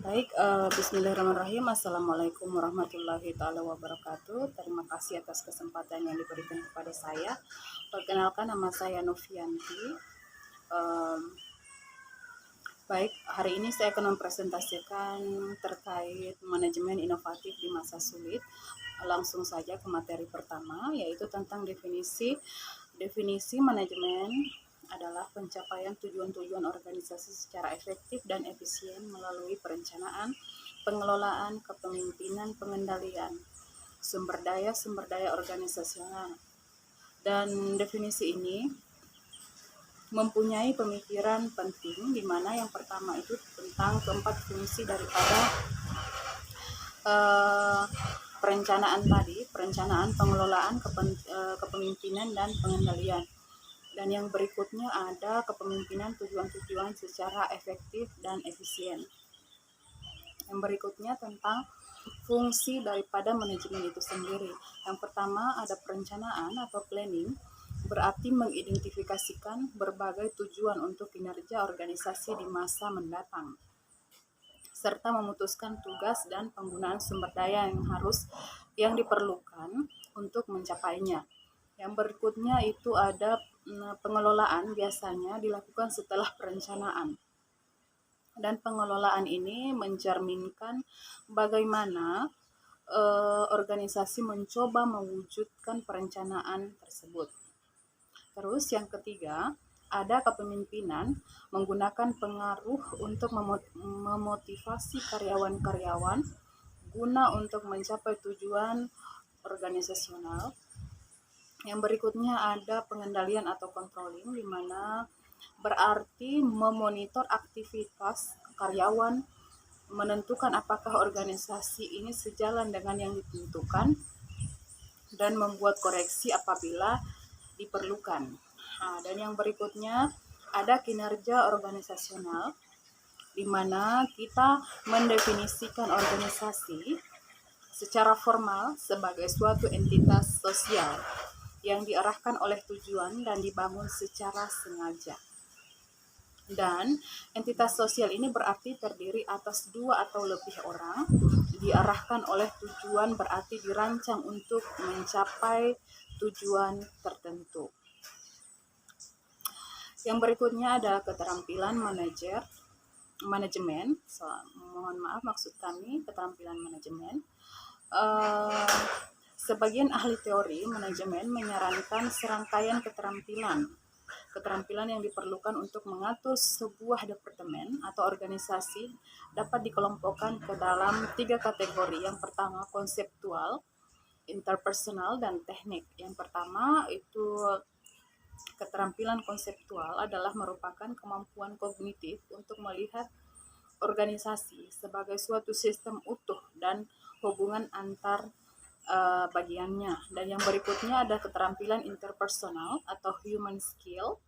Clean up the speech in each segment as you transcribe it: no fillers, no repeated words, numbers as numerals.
Baik, bismillahirrahmanirrahim. Assalamualaikum warahmatullahi taala wabarakatuh. Terima kasih atas kesempatan yang diberikan kepada saya. Perkenalkan, nama saya Novianti. Em, Baik, hari ini saya akan mempresentasikan terkait manajemen inovatif di masa sulit. Langsung saja ke materi pertama, yaitu tentang definisi manajemen adalah pencapaian tujuan-tujuan organisasi secara efektif dan efisien melalui perencanaan, pengelolaan, kepemimpinan, pengendalian sumber daya organisasional. Dan definisi ini mempunyai pemikiran penting, di mana yang pertama itu tentang keempat fungsi daripada perencanaan tadi, perencanaan, pengelolaan, kepemimpinan, dan pengendalian. Dan yang berikutnya ada kepemimpinan tujuan-tujuan secara efektif dan efisien. Yang berikutnya tentang fungsi daripada manajemen itu sendiri. Yang pertama ada perencanaan atau planning, berarti mengidentifikasikan berbagai tujuan untuk kinerja organisasi di masa mendatang, serta memutuskan tugas dan penggunaan sumber daya yang diperlukan untuk mencapainya. Yang berikutnya itu ada pengelolaan, biasanya dilakukan setelah perencanaan. Dan pengelolaan ini mencerminkan bagaimana organisasi mencoba mewujudkan perencanaan tersebut. Terus yang ketiga, ada kepemimpinan, menggunakan pengaruh untuk memotivasi karyawan-karyawan guna untuk mencapai tujuan organisasional. Yang berikutnya ada pengendalian atau controlling, di mana berarti memonitor aktivitas karyawan, menentukan apakah organisasi ini sejalan dengan yang ditentukan, dan membuat koreksi apabila diperlukan. Nah, dan yang berikutnya ada kinerja organisasional, di mana kita mendefinisikan organisasi secara formal sebagai suatu entitas sosial yang diarahkan oleh tujuan dan dibangun secara sengaja. Dan entitas sosial ini berarti terdiri atas 2 atau lebih orang, diarahkan oleh tujuan, berarti dirancang untuk mencapai tujuan tertentu. Yang berikutnya ada keterampilan manajemen. Mohon maaf, maksud kami keterampilan manajemen. Sebagian ahli teori manajemen menyarankan serangkaian keterampilan yang diperlukan untuk mengatur sebuah departemen atau organisasi dapat dikelompokkan ke dalam 3 kategori. Yang pertama konseptual, interpersonal, dan teknik. Yang pertama itu keterampilan konseptual adalah merupakan kemampuan kognitif untuk melihat organisasi sebagai suatu sistem utuh dan hubungan antar bagiannya. Dan yang berikutnya ada keterampilan interpersonal atau human skill,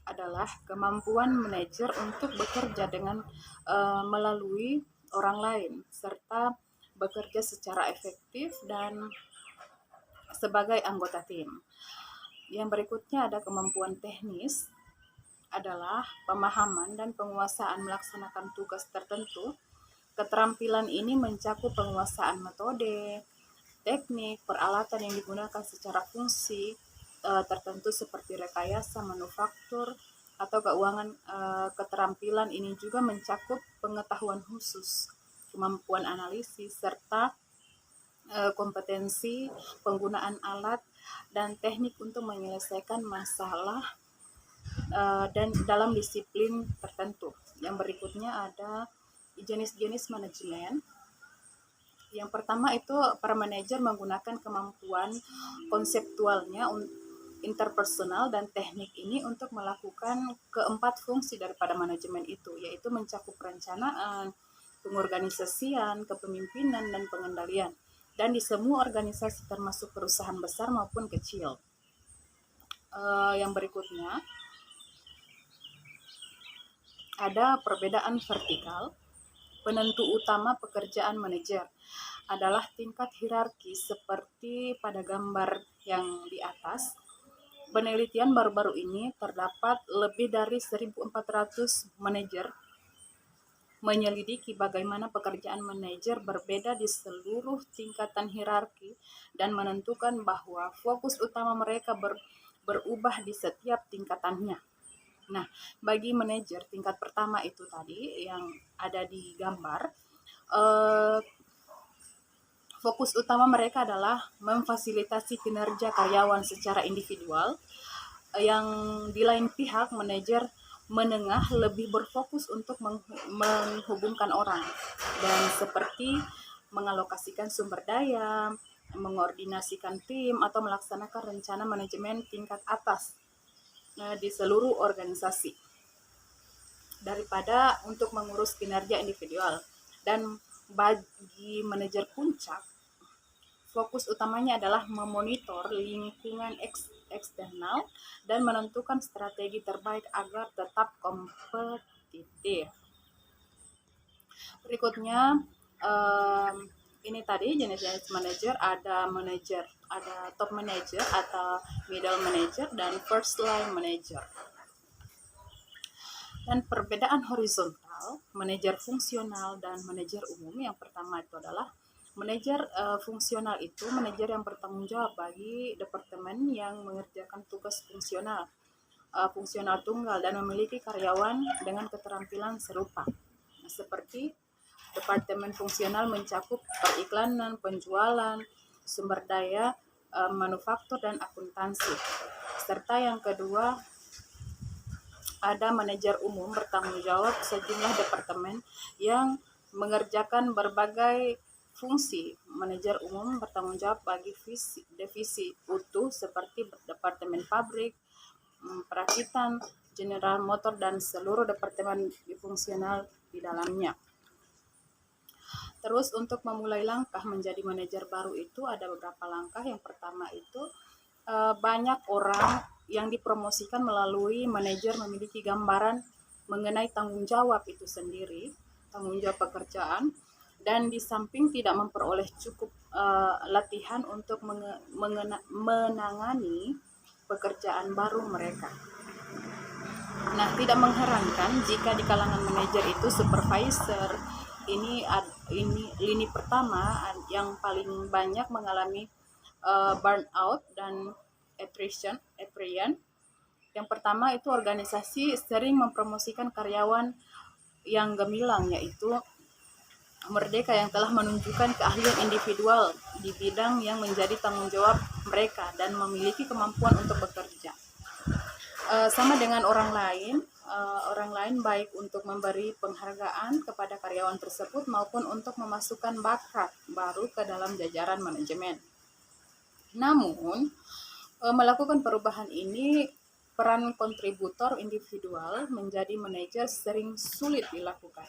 adalah kemampuan manajer untuk bekerja dengan melalui orang lain serta bekerja secara efektif dan sebagai anggota tim. Yang berikutnya ada kemampuan teknis, adalah pemahaman dan penguasaan melaksanakan tugas tertentu. Keterampilan ini mencakup penguasaan metode, teknik, peralatan yang digunakan secara fungsi tertentu seperti rekayasa, manufaktur, atau keuangan. Keterampilan ini juga mencakup pengetahuan khusus, kemampuan analisis, serta kompetensi penggunaan alat dan teknik untuk menyelesaikan masalah dan dalam disiplin tertentu. Yang berikutnya ada jenis-jenis manajemen. Yang pertama itu para manajer menggunakan kemampuan konseptualnya, interpersonal, dan teknik ini untuk melakukan keempat fungsi daripada manajemen itu, yaitu mencakup perencanaan, pengorganisasian, kepemimpinan, dan pengendalian. Dan di semua organisasi termasuk perusahaan besar maupun kecil. Yang berikutnya ada perbedaan vertikal. Penentu utama pekerjaan manajer adalah tingkat hierarki seperti pada gambar yang di atas. Penelitian baru-baru ini terdapat lebih dari 1.400 manajer menyelidiki bagaimana pekerjaan manajer berbeda di seluruh tingkatan hierarki dan menentukan bahwa fokus utama mereka berubah di setiap tingkatannya. Nah, bagi manajer tingkat pertama itu tadi yang ada di gambar, fokus utama mereka adalah memfasilitasi kinerja karyawan secara individual. Yang di lain pihak, manajer menengah lebih berfokus untuk menghubungkan orang dan seperti mengalokasikan sumber daya, mengordinasikan tim, atau melaksanakan rencana manajemen tingkat atas di seluruh organisasi daripada untuk mengurus kinerja individual. Dan bagi manajer puncak, fokus utamanya adalah memonitor lingkungan eksternal dan menentukan strategi terbaik agar tetap kompetitif. Berikutnya, ini tadi jenis-jenis manajer, ada top manager atau middle manager dan first line manager. Dan perbedaan horizontal, manajer fungsional dan manajer umum, yang pertama itu adalah manajer fungsional itu manajer yang bertanggung jawab bagi departemen yang mengerjakan tugas fungsional tunggal dan memiliki karyawan dengan keterampilan serupa. Seperti departemen fungsional mencakup periklanan, penjualan, sumber daya, manufaktur, dan akuntansi. Serta yang kedua, ada manajer umum bertanggung jawab sejumlah departemen yang mengerjakan berbagai fungsi. Manajer umum bertanggung jawab bagi divisi utuh seperti departemen pabrik, perakitan, General Motor, dan seluruh departemen fungsional di dalamnya. Terus untuk memulai langkah menjadi manajer baru itu ada beberapa langkah. Yang pertama itu banyak orang yang dipromosikan melalui manajer memiliki gambaran mengenai tanggung jawab itu sendiri, tanggung jawab pekerjaan, dan di samping tidak memperoleh cukup latihan untuk menangani pekerjaan baru mereka. Nah, tidak mengherankan jika di kalangan manajer itu supervisor ini lini pertama yang paling banyak mengalami burnout dan attrition. Yang pertama itu organisasi sering mempromosikan karyawan yang gemilang, yaitu merdeka yang telah menunjukkan keahlian individual di bidang yang menjadi tanggung jawab mereka dan memiliki kemampuan untuk bekerja sama dengan orang lain baik untuk memberi penghargaan kepada karyawan tersebut maupun untuk memasukkan bakat baru ke dalam jajaran manajemen. Namun, melakukan perubahan ini, peran kontributor individual menjadi manajer sering sulit dilakukan.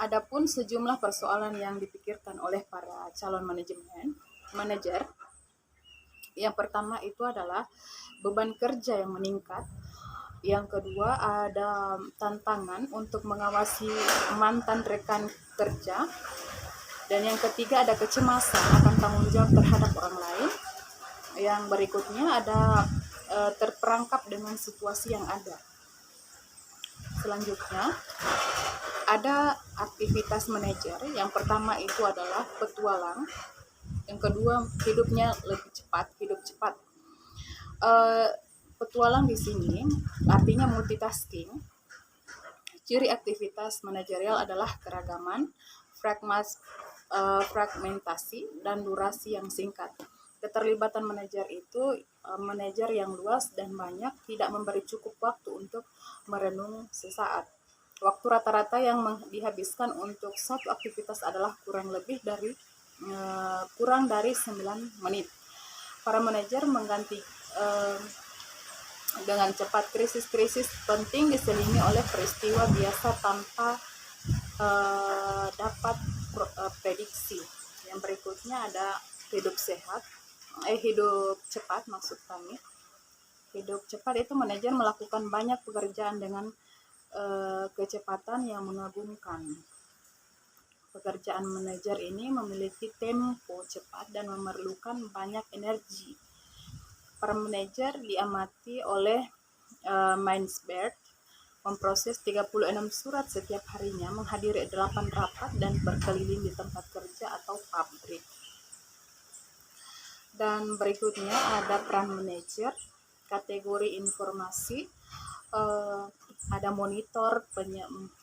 Adapun sejumlah persoalan yang dipikirkan oleh para calon manajer, yang pertama itu adalah beban kerja yang meningkat. Yang kedua ada tantangan untuk mengawasi mantan rekan kerja. Dan yang ketiga ada kecemasan akan tanggung jawab terhadap orang lain. Yang berikutnya ada terperangkap dengan situasi yang ada. Selanjutnya ada aktivitas manajer. Yang pertama itu adalah petualang. Yang kedua hidupnya lebih cepat, hidup cepat. Petualang di sini artinya multitasking. Ciri aktivitas manajerial adalah keragaman, fragmentasi, dan durasi yang singkat. Keterlibatan manajer itu manajer yang luas dan banyak, tidak memberi cukup waktu untuk merenung sesaat. Waktu rata-rata yang dihabiskan untuk satu aktivitas adalah kurang dari 9 menit. Para manajer mengganti dengan cepat. Krisis-krisis penting diselingi oleh peristiwa biasa tanpa dapat prediksi. Yang berikutnya ada hidup cepat maksud kami. Hidup cepat itu manajer melakukan banyak pekerjaan dengan kecepatan yang mengagumkan. Pekerjaan manajer ini memiliki tempo cepat dan memerlukan banyak energi. Para manajer diamati oleh Mindsberg memproses 36 surat setiap harinya, menghadiri 8 rapat, dan berkeliling di tempat kerja atau pabrik. Dan berikutnya ada peran manajer, kategori informasi, ada monitor,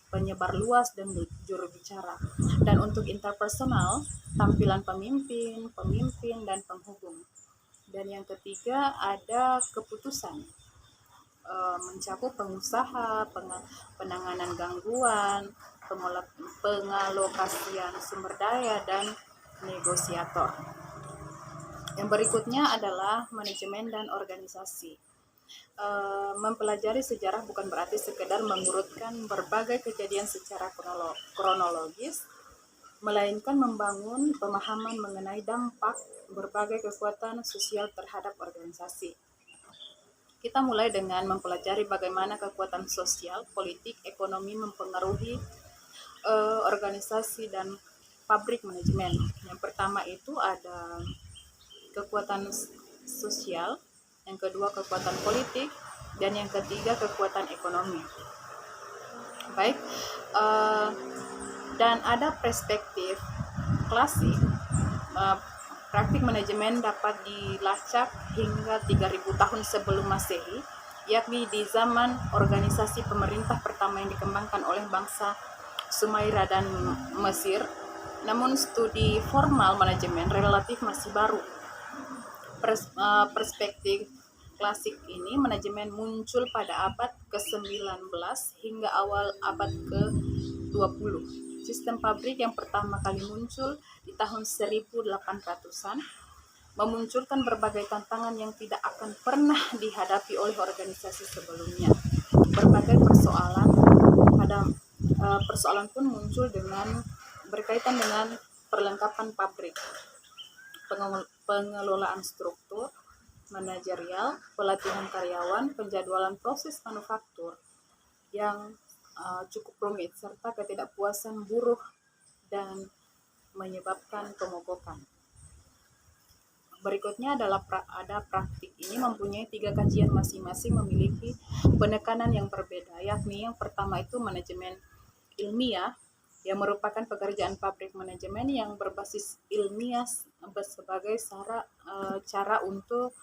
penyebar luas, dan juru bicara. Dan untuk interpersonal, tampilan pemimpin, dan penghubung. Dan yang ketiga ada keputusan, mencakup pengusaha, penanganan gangguan, pengalokasian sumber daya, dan negosiator. Yang berikutnya adalah manajemen dan organisasi. Mempelajari sejarah bukan berarti sekedar mengurutkan berbagai kejadian secara kronologis, melainkan membangun pemahaman mengenai dampak berbagai kekuatan sosial terhadap organisasi. Kita mulai dengan mempelajari bagaimana kekuatan sosial, politik, ekonomi mempengaruhi organisasi dan pabrik manajemen. Yang pertama itu ada kekuatan sosial, yang kedua kekuatan politik, dan yang ketiga kekuatan ekonomi. Baik, dan ada perspektif klasik. Praktik manajemen dapat dilacak hingga 3000 tahun sebelum Masehi, yakni di zaman organisasi pemerintah pertama yang dikembangkan oleh bangsa Sumaira dan Mesir. Namun studi formal manajemen relatif masih baru. Perspektif klasik ini manajemen muncul pada abad ke-19 hingga awal abad ke-20. Sistem pabrik yang pertama kali muncul di tahun 1800-an memunculkan berbagai tantangan yang tidak akan pernah dihadapi oleh organisasi sebelumnya. Berbagai persoalan pun muncul berkaitan dengan perlengkapan pabrik, pengelolaan struktur, manajerial, pelatihan karyawan, penjadwalan proses manufaktur yang cukup rumit, serta ketidakpuasan buruh dan menyebabkan pemogokan. Berikutnya adalah ada praktik. Ini mempunyai 3 kajian masing-masing memiliki penekanan yang berbeda, yakni yang pertama itu manajemen ilmiah, yang merupakan pekerjaan pabrik manajemen yang berbasis ilmiah sebagai cara untuk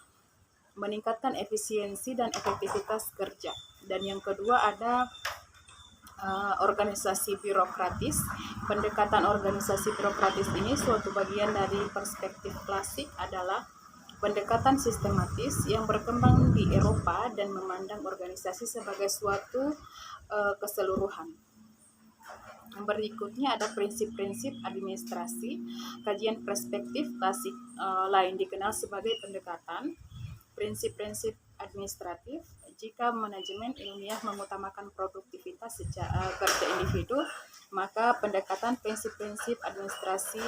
meningkatkan efisiensi dan efektivitas kerja. Dan yang kedua ada organisasi birokratis. Pendekatan organisasi birokratis ini suatu bagian dari perspektif klasik adalah pendekatan sistematis yang berkembang di Eropa dan memandang organisasi sebagai suatu keseluruhan. Yang berikutnya ada prinsip-prinsip administrasi. Kajian perspektif klasik lain dikenal sebagai pendekatan prinsip-prinsip administratif. Jika manajemen ilmiah mengutamakan produktivitas kerja individu, maka pendekatan prinsip-prinsip administrasi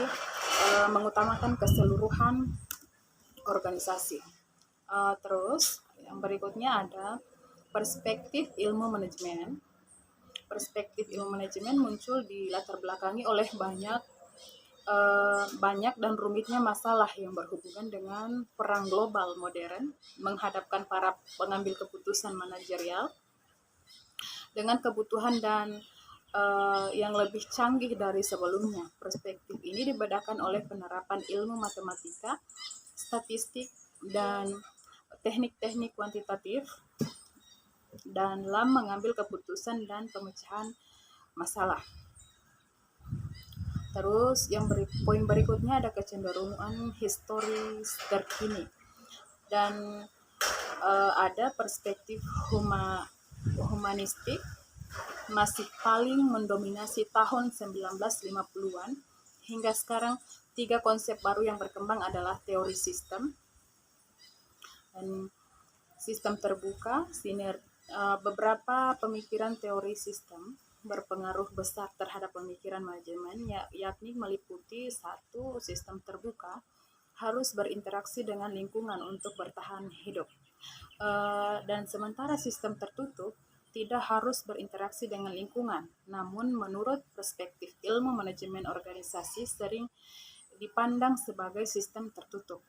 mengutamakan keseluruhan organisasi. Terus yang berikutnya ada perspektif ilmu manajemen. Perspektif ilmu manajemen muncul dilatar belakangi oleh banyak dan rumitnya masalah yang berhubungan dengan perang global modern, menghadapkan para pengambil keputusan manajerial dengan kebutuhan dan yang lebih canggih dari sebelumnya. Perspektif ini dibedakan oleh penerapan ilmu matematika, statistik, dan teknik-teknik kuantitatif dalam mengambil keputusan dan pemecahan masalah. Terus poin berikutnya ada kecenderungan historis terkini, dan ada perspektif humanistik masih paling mendominasi tahun 1950-an hingga sekarang. 3 konsep baru yang berkembang adalah teori sistem dan sistem terbuka. Beberapa pemikiran teori sistem berpengaruh besar terhadap pemikiran manajemen, yakni meliputi 1. Sistem terbuka harus berinteraksi dengan lingkungan untuk bertahan hidup, dan sementara sistem tertutup tidak harus berinteraksi dengan lingkungan. Namun menurut perspektif ilmu manajemen organisasi sering dipandang sebagai sistem tertutup.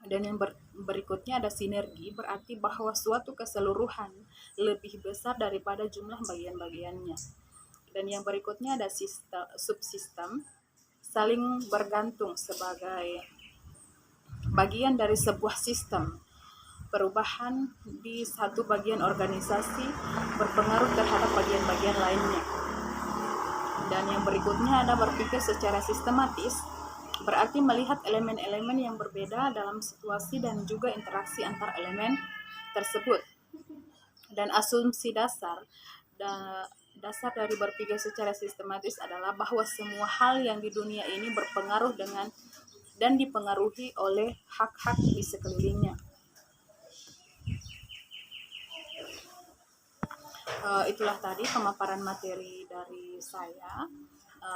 Dan yang berikutnya ada sinergi, berarti bahwa suatu keseluruhan lebih besar daripada jumlah bagian-bagiannya. Dan yang berikutnya ada subsistem, saling bergantung sebagai bagian dari sebuah sistem. Perubahan di satu bagian organisasi berpengaruh terhadap bagian-bagian lainnya. Dan yang berikutnya ada berpikir secara sistematis, berarti melihat elemen-elemen yang berbeda dalam situasi dan juga interaksi antar elemen tersebut. Dan asumsi dasar dari berpikir secara sistematis adalah bahwa semua hal yang di dunia ini berpengaruh dengan dan dipengaruhi oleh hak-hak di sekelilingnya. Itulah tadi pemaparan materi dari saya.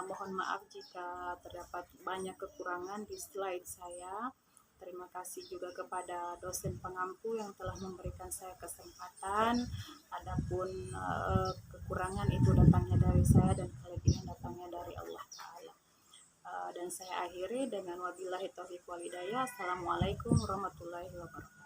Mohon maaf jika terdapat banyak kekurangan di slide saya. Terima kasih juga kepada dosen pengampu yang telah memberikan saya kesempatan. Adapun kekurangan itu datangnya dari saya dan kelebihan datangnya dari Allah Ta'ala. Dan saya akhiri dengan wabillahi taufiq wal hidayah. Assalamualaikum warahmatullahi wabarakatuh.